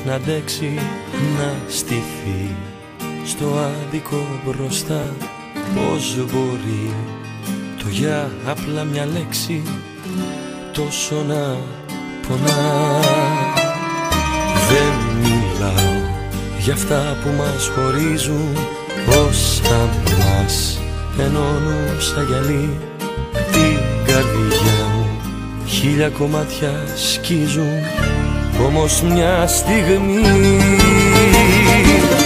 να αντέξει, να στηθεί στο άδικο μπροστά. Πώς μπορεί το για απλά μια λέξη τόσο να πονά. Δεν μιλάω για αυτά που μας χωρίζουν, όσα μας ενώνουν σαν γυαλί. Την καρδιά μου χίλια κομμάτια σκίζουν, όμως μια στιγμή.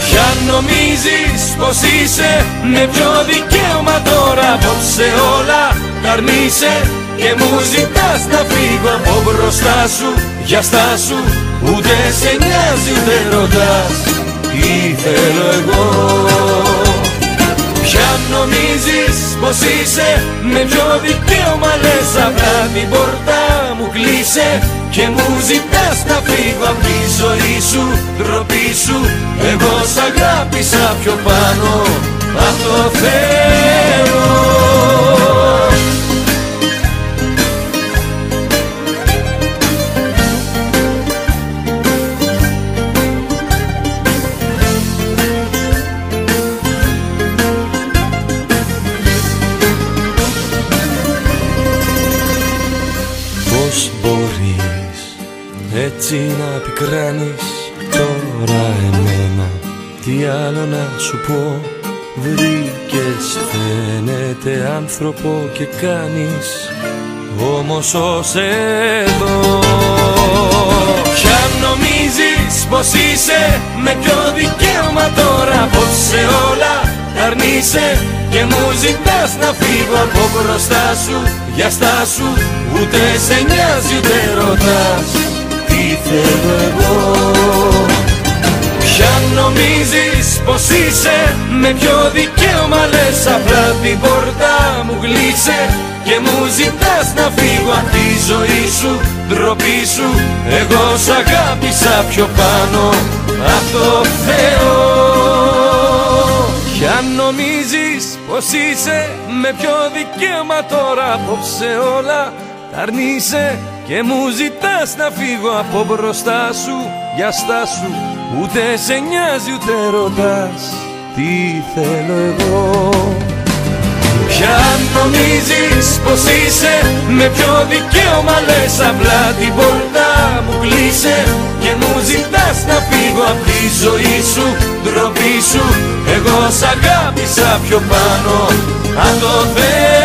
Κι αν νομίζεις πως είσαι με πιο δικαίωμα τώρα, απόψε όλα τα αρνείσαι και μου ζητάς να φύγω από μπροστά σου. Για στάσου, ούτε σε νοιάζει ούτε ρωτάς τι θέλω εγώ. Κι αν νομίζεις πως είσαι με πιο δικαίωμα, λες απλά την πόρτα μου κλείσε και μου ζητάς να φύγω απ' τη ζωή σου, ντροπή σου. Εγώ σ' αγάπησα πιο πάνω απ' το Θεό. Πώς μπορείς έτσι να πικράνεις τώρα εμένα, τι άλλο να σου πω. Βρήκες φαίνεται άνθρωπο και κάνεις όμως ως εδώ. Κι αν νομίζεις πως είσαι με πιο δικαίωμα τώρα, απόψε όλα τα αρνείσαι και μου ζητάς να φύγω από μπροστά σου. Για στάσου, ούτε σε νοιάζει ούτε ρωτάς τι θέλω εγώ. Κι αν νομίζεις πως είσαι με πιο δικαίωμα, λες απλά την πόρτα μου κλείσε και μου ζητάς να φύγω απ' τη ζωή σου, ντροπή σου. Εγώ σ' αγάπησα πιο πάνω απ' το Θεό. Κι αν νομίζεις πως είσαι με πιο δικαίωμα τώρα, απόψε όλα τα αρνείσαι και μου ζητάς να φύγω από μπροστά σου. Για στάσου, ούτε σε νοιάζει ούτε ρωτάς τι θέλω εγώ. Κι αν νομίζεις πως είσαι με πιο δικαίωμα, λες απλά την πόρτα μου κλείσε και μου ζητάς να φύγω απ' τη ζωή σου, ντροπή σου. Εγώ σ' αγάπησα πιο πάνω απ' το Θεό.